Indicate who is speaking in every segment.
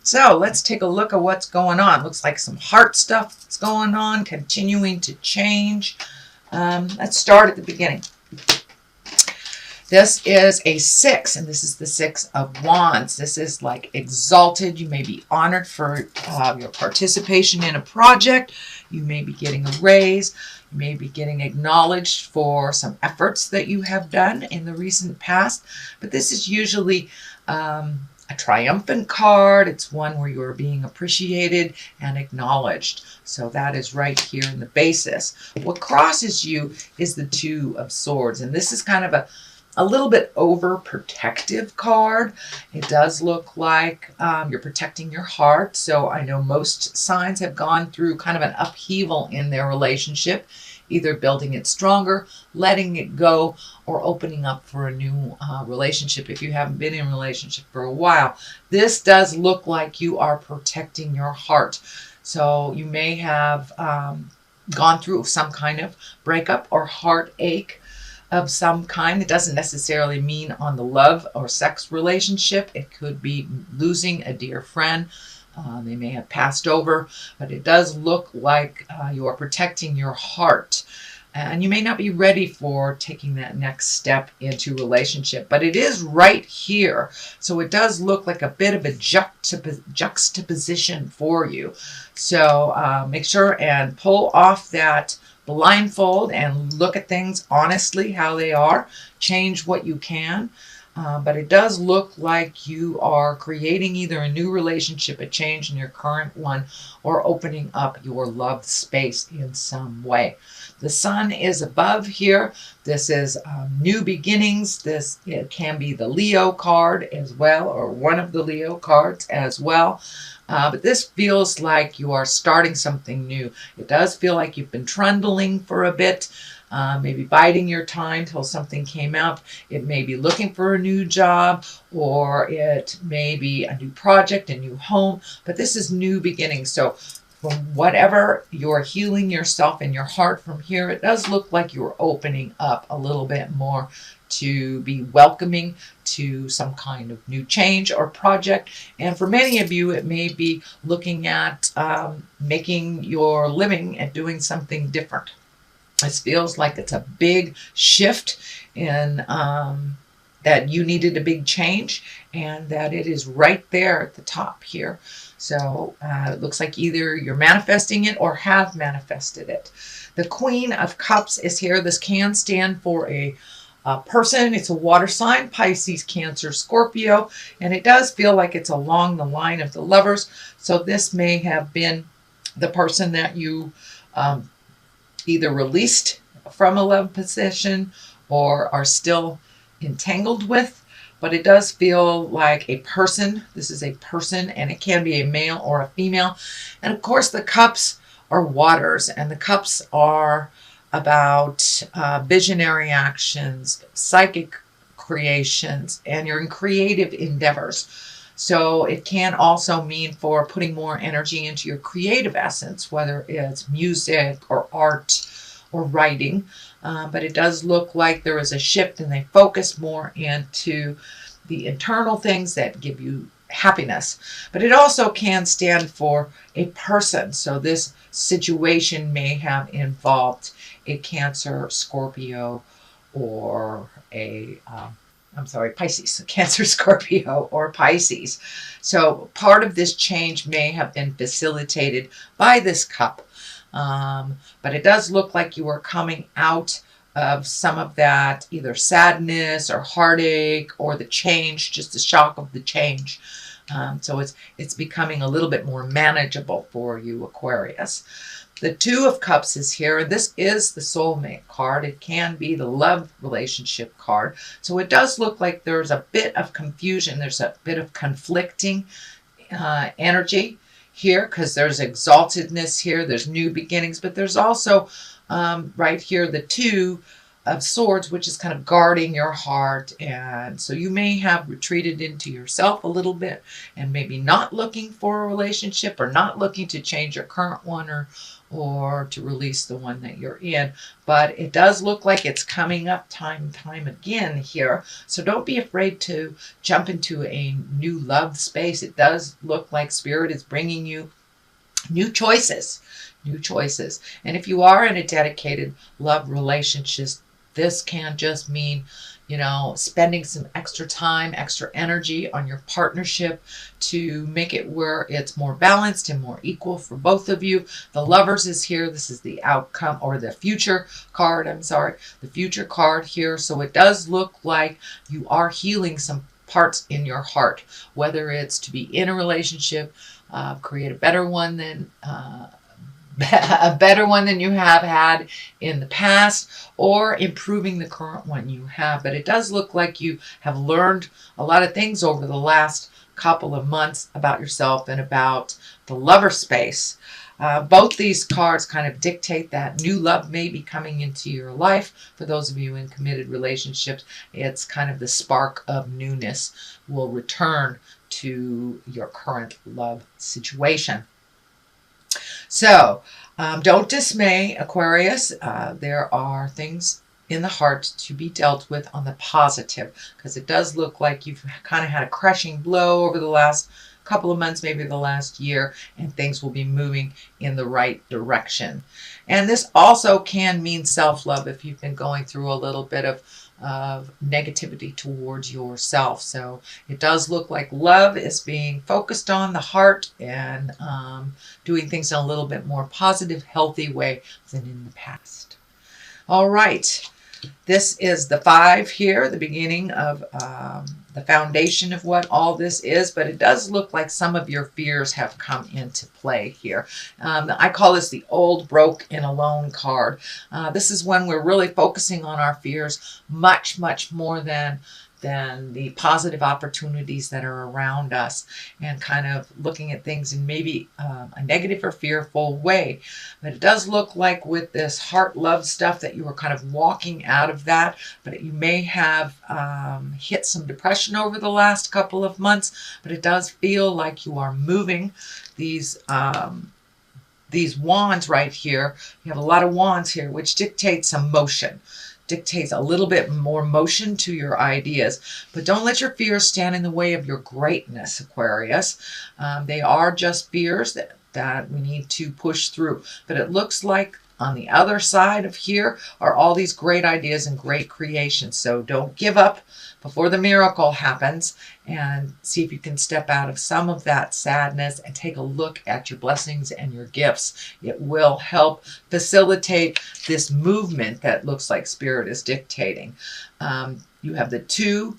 Speaker 1: So let's take a look at what's going on. Looks like some heart stuff that's going on, continuing to change. Let's start at the beginning. This is a 6, and this is the 6 of Wands. This is like exalted. You may be honored for your participation in a project. You may be getting a raise. You may be getting acknowledged for some efforts that you have done in the recent past. But this is usually a triumphant card. It's one where you are being appreciated and acknowledged. So that is right here in the basis. What crosses you is the 2 of Swords, and this is kind of a little bit overprotective card. It does look like you're protecting your heart. So I know most signs have gone through kind of an upheaval in their relationship, either building it stronger, letting it go, or opening up for a new relationship if you haven't been in a relationship for a while. This does look like you are protecting your heart. So you may have gone through some kind of breakup or heartache of some kind. It doesn't necessarily mean on the love or sex relationship. It could be losing a dear friend. They may have passed over, but it does look like you are protecting your heart. And you may not be ready for taking that next step into relationship, but it is right here. So it does look like a bit of a juxtaposition for you. So make sure and pull off that blindfold and look at things honestly, how they are. Change what you can. But it does look like you are creating either a new relationship, a change in your current one, or opening up your love space in some way. The sun is above here. This is new beginnings. It can be the Leo card as well, or one of the Leo cards as well. But this feels like you are starting something new. It does feel like you've been trundling for a bit, maybe biding your time till something came out. It may be looking for a new job, or it may be a new project, a new home. But this is new beginnings. So from whatever you're healing yourself and your heart from here, it does look like you're opening up a little bit more to be welcoming to some kind of new change or project. And for many of you, it may be looking at making your living and doing something different. This feels like it's a big shift in that you needed a big change, and that it is right there at the top here. So it looks like either you're manifesting it or have manifested it. The Queen of Cups is here. This can stand for a person. It's a water sign, Pisces, Cancer, Scorpio, and it does feel like it's along the line of the Lovers. So this may have been the person that you either released from a love position or are still entangled with. But it does feel like a person. This is a person, and it can be a male or a female. And of course, the cups are waters, and the cups are about visionary actions, psychic creations, and your creative endeavors. So it can also mean for putting more energy into your creative essence, whether it's music or art or writing. But it does look like there is a shift, and they focus more into the internal things that give you happiness. But it also can stand for a person. So this situation may have involved a Cancer, Scorpio, or Pisces, Cancer, Scorpio, or Pisces. So part of this change may have been facilitated by this cup. But it does look like you are coming out of some of that either sadness or heartache or the change, just the shock of the change. So it's becoming a little bit more manageable for you, Aquarius. The Two of Cups is here. This is the soulmate card. It can be the love relationship card. So it does look like there's a bit of confusion. There's a bit of conflicting energy here, because there's exaltedness here. There's new beginnings, but there's also right here the two of Swords, which is kind of guarding your heart. And so you may have retreated into yourself a little bit and maybe not looking for a relationship or not looking to change your current one or to release the one that you're in. But it does look like it's coming up time and time again here. So don't be afraid to jump into a new love space. It does look like Spirit is bringing you new choices. New choices. And if you are in a dedicated love relationship, this can just mean, spending some extra time, extra energy on your partnership to make it where it's more balanced and more equal for both of you. The Lovers is here. This is the outcome, or the future card, the future card here. So it does look like you are healing some parts in your heart, whether it's to be in a relationship, create a better one than you have had in the past, or improving the current one you have. But it does look like you have learned a lot of things over the last couple of months about yourself and about the lover space. Both these cards kind of dictate that new love may be coming into your life. For those of you in committed relationships, it's kind of the spark of newness will return to your current love situation. So, don't dismay, Aquarius. There are things in the heart to be dealt with on the positive, because it does look like you've kind of had a crushing blow over the last couple of months, maybe the last year, and things will be moving in the right direction. And this also can mean self-love if you've been going through a little bit of negativity towards yourself. So it does look like love is being focused on the heart and doing things in a little bit more positive, healthy way than in the past. All right. This is the 5 here, the beginning of the foundation of what all this is, but it does look like some of your fears have come into play here. I call this the old, broke, and alone card. This is when we're really focusing on our fears much, much more than the positive opportunities that are around us, and kind of looking at things in maybe a negative or fearful way. But it does look like with this heart love stuff that you were kind of walking out of that, but you may have hit some depression over the last couple of months, but it does feel like you are moving. These wands right here, you have a lot of wands here, which dictates some motion. Dictates a little bit more motion to your ideas. But don't let your fears stand in the way of your greatness, Aquarius. They are just fears that we need to push through. But it looks like on the other side of here are all these great ideas and great creations. So don't give up before the miracle happens, and see if you can step out of some of that sadness and take a look at your blessings and your gifts. It will help facilitate this movement that looks like Spirit is dictating. You have the 2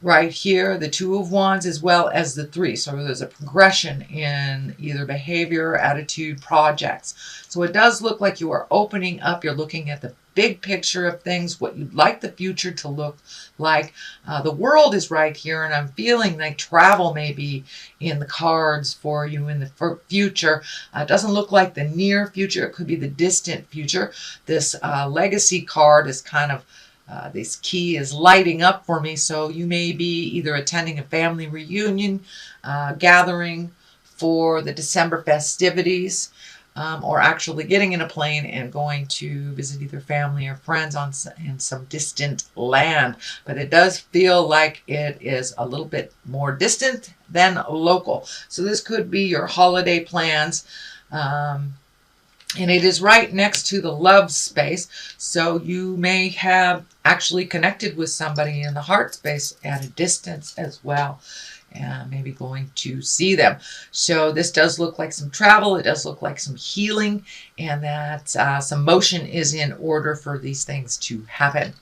Speaker 1: right here, the 2 of Wands, as well as the 3. So there's a progression in either behavior, attitude, projects. So it does look like you are opening up. You're looking at the big picture of things, what you'd like the future to look like. The World is right here, and I'm feeling like travel may be in the cards for you in the future. It doesn't look like the near future. It could be the distant future. This Legacy card is kind of this key is lighting up for me, so you may be either attending a family reunion, gathering for the December festivities, or actually getting in a plane and going to visit either family or friends in some distant land. But it does feel like it is a little bit more distant than local. So this could be your holiday plans. And it is right next to the love space. So you may have actually connected with somebody in the heart space at a distance as well. And maybe going to see them. So this does look like some travel. It does look like some healing, and that some motion is in order for these things to happen.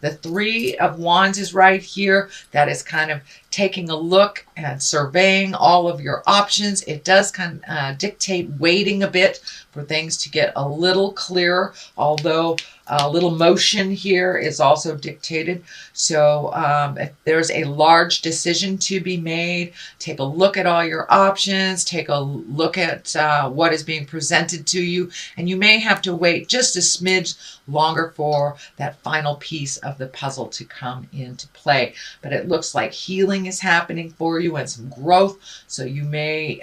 Speaker 1: The Three of Wands is right here. That is kind of taking a look and surveying all of your options. It does kind of dictate waiting a bit for things to get a little clearer, although a little motion here is also dictated. So if there's a large decision to be made, take a look at all your options, take a look at what is being presented to you, and you may have to wait just a smidge longer for that final piece of the puzzle to come into play. But it looks like healing is happening for you and some growth. So you may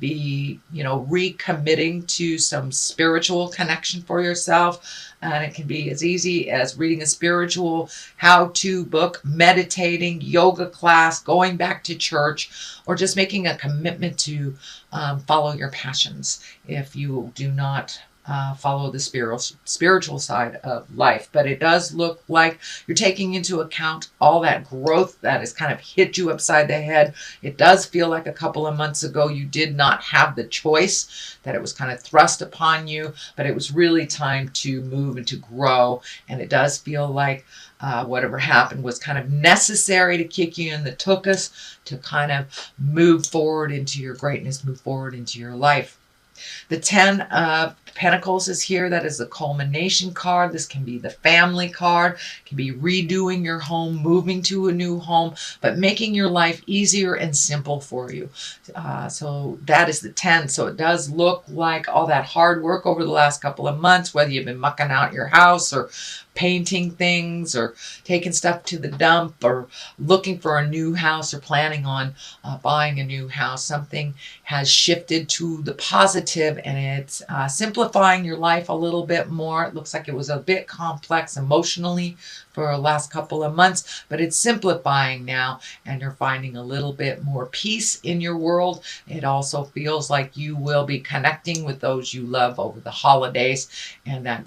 Speaker 1: be, recommitting to some spiritual connection for yourself. And it can be as easy as reading a spiritual how-to book, meditating, yoga class, going back to church, or just making a commitment to follow your passions if you do not follow the spiritual side of life. But it does look like you're taking into account all that growth that has kind of hit you upside the head. It does feel like a couple of months ago you did not have the choice, that it was kind of thrust upon you, but it was really time to move and to grow. And it does feel like whatever happened was kind of necessary to kick you in the tuchus to kind of move forward into your greatness, move forward into your life. The Ten of Pentacles is here. That is the culmination card. This can be the family card. It can be redoing your home, moving to a new home, but making your life easier and simple for you. So that is the 10. So it does look like all that hard work over the last couple of months, whether you've been mucking out your house or painting things or taking stuff to the dump or looking for a new house or planning on buying a new house. Something has shifted to the positive and it's simplifying your life a little bit more. It looks like it was a bit complex emotionally for the last couple of months, but it's simplifying now and you're finding a little bit more peace in your world. It also feels like you will be connecting with those you love over the holidays, and that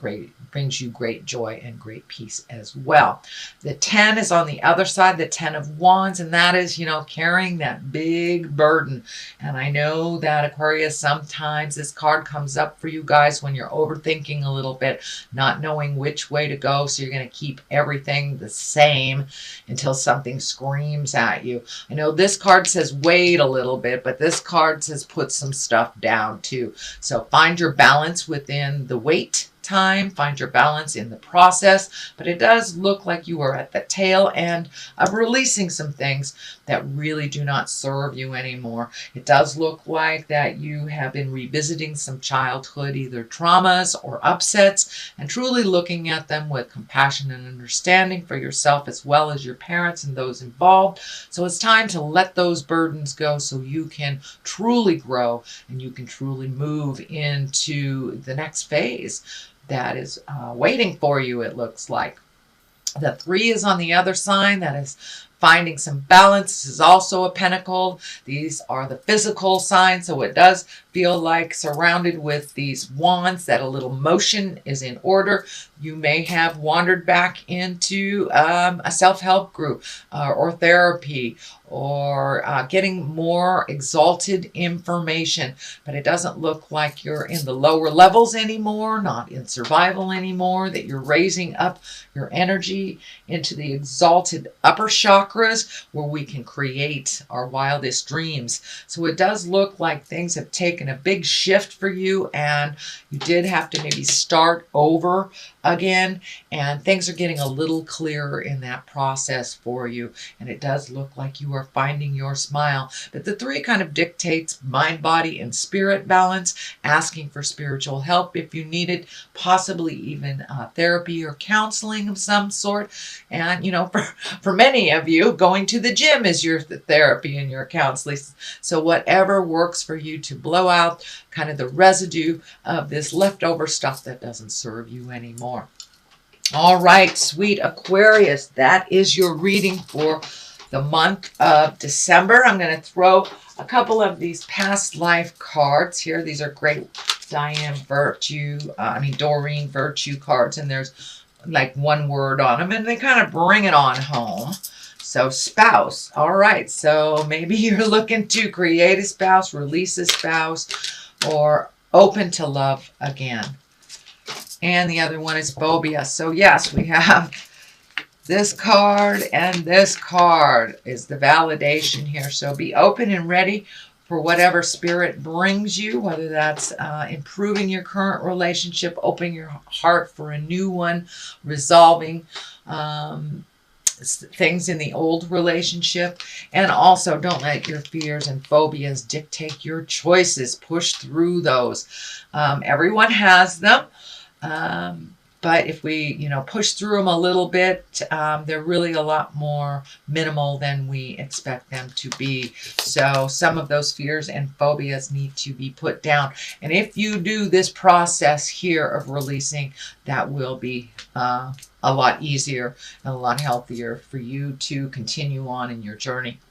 Speaker 1: brings you great joy and great peace as well. The 10 is on the other side, the 10 of Wands, and that is, carrying that big burden. And I know that Aquarius, sometimes this card comes up for you guys when you're overthinking a little bit, not knowing which way to go. So you're going to keep everything the same until something screams at you. I know this card says wait a little bit, but this card says put some stuff down too. So find your balance within the wait time, find your balance in the process, but it does look like you are at the tail end of releasing some things that really do not serve you anymore. It does look like that you have been revisiting some childhood, either traumas or upsets, and truly looking at them with compassion and understanding for yourself as well as your parents and those involved. So it's time to let those burdens go so you can truly grow and you can truly move into the next phase that is waiting for you, it looks like. The 3 is on the other side. That is finding some balance. This is also a pentacle. These are the physical signs, so it does feel like surrounded with these wands that a little motion is in order. You may have wandered back into a self-help group or therapy or getting more exalted information, but it doesn't look like you're in the lower levels anymore, not in survival anymore, that you're raising up your energy into the exalted upper chakras where we can create our wildest dreams. So it does look like things have taken a big shift for you and you did have to maybe start over again, and things are getting a little clearer in that process for you, and it does look like you are finding your smile. But the 3 kind of dictates mind, body, and spirit balance, asking for spiritual help if you need it, possibly even therapy or counseling of some sort. And for many of you, going to the gym is your therapy and your counseling. So whatever works for you to blow out kind of the residue of this leftover stuff that doesn't serve you anymore. All right, sweet Aquarius, that is your reading for the month of December. I'm going to throw a couple of these past life cards here. These are great Doreen Virtue cards, and there's like one word on them, and they kind of bring it on home. So spouse. All right, so maybe you're looking to create a spouse, release a spouse, or open to love again. And the other one is phobia. So yes, we have this card and this card is the validation here. So be open and ready for whatever spirit brings you, whether that's improving your current relationship, opening your heart for a new one, resolving things in the old relationship. And also, don't let your fears and phobias dictate your choices. Push through those. Everyone has them. But if we, push through them a little bit, they're really a lot more minimal than we expect them to be. So some of those fears and phobias need to be put down. And if you do this process here of releasing, that will be a lot easier and a lot healthier for you to continue on in your journey.